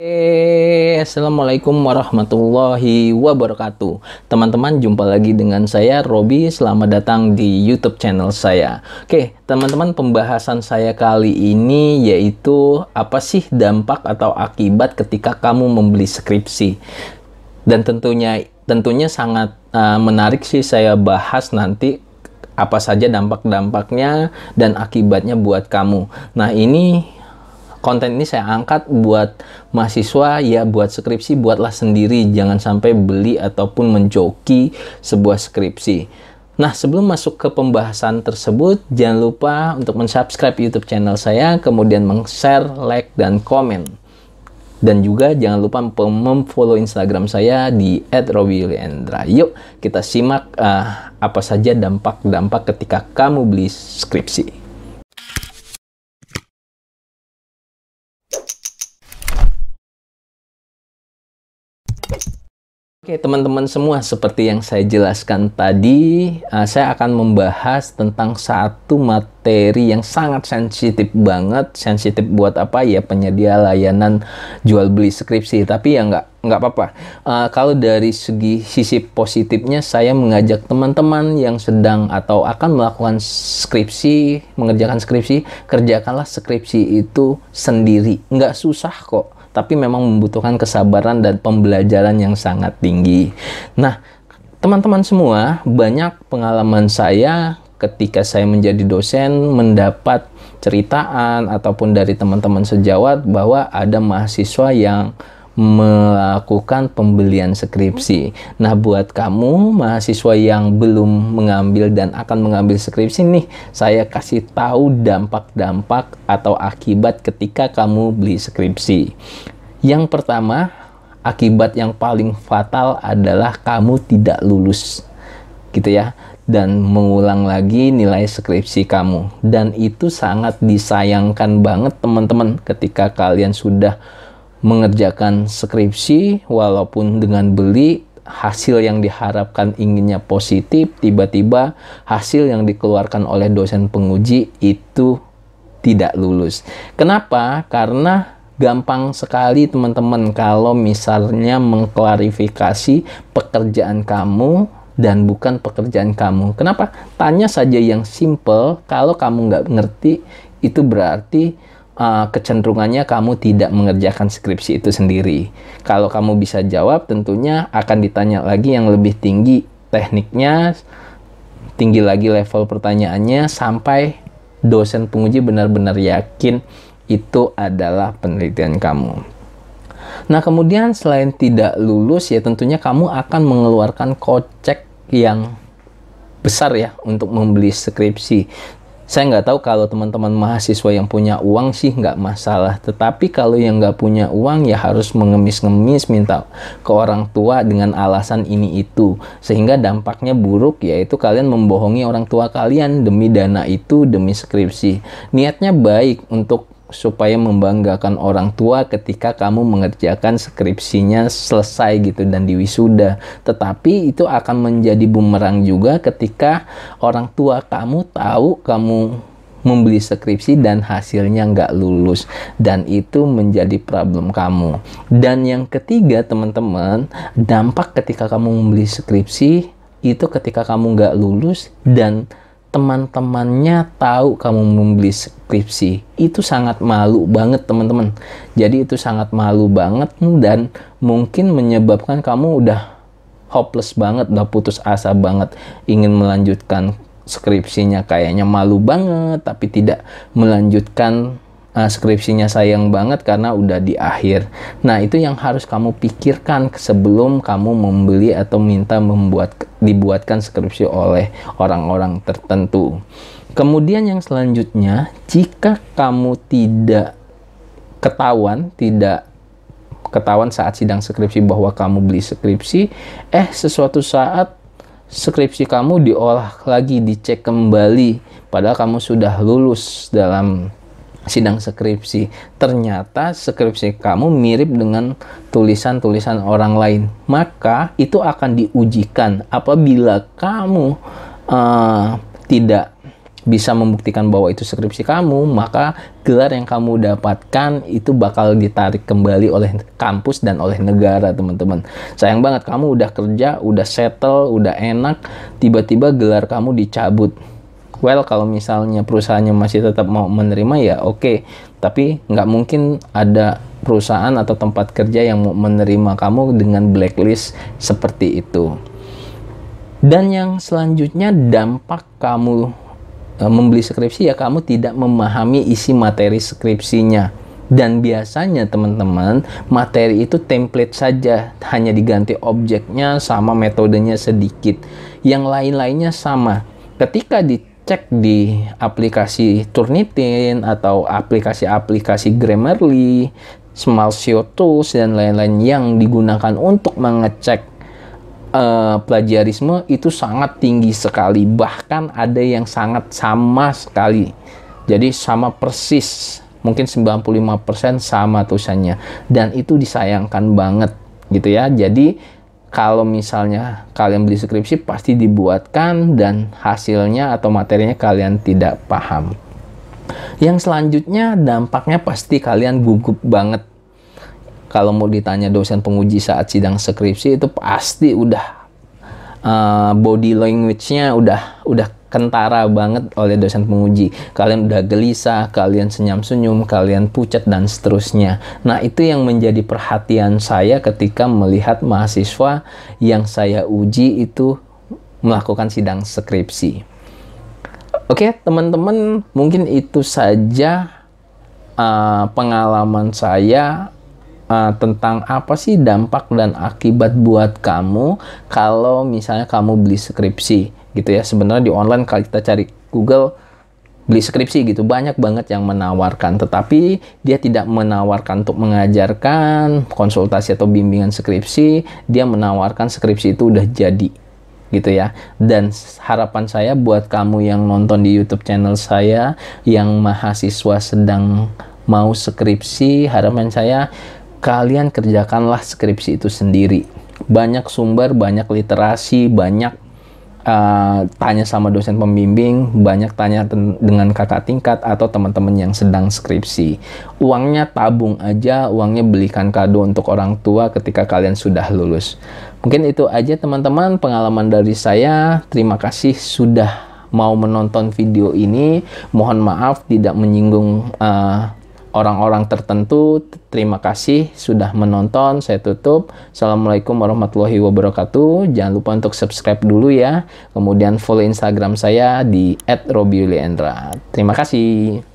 Assalamualaikum warahmatullahi wabarakatuh. Teman-teman, jumpa lagi dengan saya Robi. Selamat datang di YouTube channel saya. Oke, teman-teman, pembahasan saya kali ini yaitu apa sih dampak atau akibat ketika kamu membeli skripsi. Dan tentunya sangat menarik sih saya bahas nanti apa saja dampak-dampaknya dan akibatnya buat kamu. Nah, konten ini saya angkat buat mahasiswa, ya buat skripsi, buatlah sendiri. Jangan sampai beli ataupun menjoki sebuah skripsi. Nah, sebelum masuk ke pembahasan tersebut, jangan lupa untuk mensubscribe YouTube channel saya, kemudian meng-share, like, dan komen. Dan juga jangan lupa memfollow Instagram saya di @robileandra. Yuk, kita simak apa saja dampak-dampak ketika kamu beli skripsi. Oke, teman-teman semua, seperti yang saya jelaskan tadi, saya akan membahas tentang satu materi yang sangat sensitif banget. Sensitif buat apa ya? Penyedia layanan jual beli skripsi. Tapi ya nggak apa-apa. Kalau dari sisi positifnya, saya mengajak teman-teman yang sedang atau akan melakukan skripsi, mengerjakan skripsi, kerjakanlah skripsi itu sendiri. Nggak susah kok, tapi memang membutuhkan kesabaran dan pembelajaran yang sangat tinggi. Nah, teman-teman semua, banyak pengalaman saya ketika saya menjadi dosen mendapat ceritaan ataupun dari teman-teman sejawat bahwa ada mahasiswa yang melakukan pembelian skripsi. Nah, buat kamu mahasiswa yang belum mengambil dan akan mengambil skripsi nih, saya kasih tahu dampak-dampak atau akibat ketika kamu beli skripsi. Yang pertama, akibat yang paling fatal adalah kamu tidak lulus, gitu ya, dan mengulang lagi nilai skripsi kamu. Dan itu sangat disayangkan banget teman-teman ketika kalian sudah mengerjakan skripsi, walaupun dengan beli, hasil yang diharapkan inginnya positif, tiba-tiba hasil yang dikeluarkan oleh dosen penguji itu tidak lulus. Kenapa? Karena gampang sekali teman-teman kalau misalnya mengklarifikasi pekerjaan kamu dan bukan pekerjaan kamu. Kenapa? Tanya saja yang simple. Kalau kamu nggak ngerti, itu berarti kecenderungannya kamu tidak mengerjakan skripsi itu sendiri. Kalau kamu bisa jawab, tentunya akan ditanya lagi yang lebih tinggi tekniknya, tinggi lagi level pertanyaannya, sampai dosen penguji benar-benar yakin itu adalah penelitian kamu. Nah, kemudian selain tidak lulus, ya tentunya kamu akan mengeluarkan kocek yang besar ya untuk membeli skripsi. Saya nggak tahu kalau teman-teman mahasiswa yang punya uang sih nggak masalah. Tetapi kalau yang nggak punya uang ya harus mengemis-ngemis minta ke orang tua dengan alasan ini itu. Sehingga dampaknya buruk, yaitu kalian membohongi orang tua kalian demi dana itu, demi skripsi. Niatnya baik supaya membanggakan orang tua ketika kamu mengerjakan skripsinya selesai gitu dan diwisuda. Tetapi itu akan menjadi bumerang juga ketika orang tua kamu tahu kamu membeli skripsi dan hasilnya nggak lulus, dan itu menjadi problem kamu. Dan yang ketiga teman-teman, dampak ketika kamu membeli skripsi itu ketika kamu nggak lulus dan teman-temannya tahu kamu membeli skripsi, itu sangat malu banget teman-teman. Jadi itu sangat malu banget dan mungkin menyebabkan kamu udah hopeless banget, udah putus asa banget, ingin melanjutkan skripsinya, kayaknya malu banget tapi tidak melanjutkan skripsinya, sayang banget karena udah di akhir. Nah, itu yang harus kamu pikirkan sebelum kamu membeli atau minta dibuatkan skripsi oleh orang-orang tertentu. Kemudian yang selanjutnya, jika kamu tidak ketahuan saat sidang skripsi bahwa kamu beli skripsi, sesuatu saat skripsi kamu diolah lagi, dicek kembali, padahal kamu sudah lulus dalam sidang skripsi, ternyata skripsi kamu mirip dengan tulisan-tulisan orang lain, maka itu akan diujikan. Apabila kamu tidak bisa membuktikan bahwa itu skripsi kamu, maka gelar yang kamu dapatkan itu bakal ditarik kembali oleh kampus dan oleh negara, teman-teman. Sayang banget, kamu udah kerja, udah settle, udah enak, tiba-tiba gelar kamu dicabut. Well, kalau misalnya perusahaannya masih tetap mau menerima ya oke. Tapi nggak mungkin ada perusahaan atau tempat kerja yang mau menerima kamu dengan blacklist seperti itu. Dan yang selanjutnya, dampak kamu membeli skripsi ya kamu tidak memahami isi materi skripsinya. Dan biasanya teman-teman, materi itu template saja, hanya diganti objeknya sama metodenya sedikit, yang lain-lainnya sama. Ketika dicek di aplikasi Turnitin atau aplikasi-aplikasi Grammarly, Smart SEO Tools dan lain-lain yang digunakan untuk mengecek plagiarisme itu sangat tinggi sekali, bahkan ada yang sangat sama sekali, jadi sama persis, mungkin 95% sama tulisannya, dan itu disayangkan banget gitu ya. Jadi kalau misalnya kalian beli skripsi pasti dibuatkan dan hasilnya atau materinya kalian tidak paham. Yang selanjutnya, dampaknya pasti kalian gugup banget. Kalau mau ditanya dosen penguji saat sidang skripsi, itu pasti udah body language-nya udah kentara banget oleh dosen penguji. Kalian udah gelisah, kalian senyum-senyum, kalian pucat dan seterusnya. Nah, itu yang menjadi perhatian saya ketika melihat mahasiswa yang saya uji itu melakukan sidang skripsi. Oke, teman-teman, mungkin itu saja pengalaman saya tentang apa sih dampak dan akibat buat kamu kalau misalnya kamu beli skripsi gitu ya. Sebenarnya di online kalau kita cari Google beli skripsi gitu, banyak banget yang menawarkan, tetapi dia tidak menawarkan untuk mengajarkan konsultasi atau bimbingan skripsi, dia menawarkan skripsi itu udah jadi gitu ya. Dan harapan saya buat kamu yang nonton di YouTube channel saya, yang mahasiswa sedang mau skripsi, harapan saya kalian kerjakanlah skripsi itu sendiri. Banyak sumber, banyak literasi, banyak tanya sama dosen pembimbing, banyak tanya dengan kakak tingkat atau teman-teman yang sedang skripsi. Uangnya tabung aja, uangnya belikan kado untuk orang tua ketika kalian sudah lulus. Mungkin itu aja teman-teman pengalaman dari saya. Terima kasih sudah mau menonton video ini. Mohon maaf tidak menyinggung orang-orang tertentu. Terima kasih sudah menonton. Saya tutup. Assalamualaikum warahmatullahi wabarakatuh. Jangan lupa untuk subscribe dulu ya. Kemudian follow Instagram saya di @robyuliendra. Terima kasih.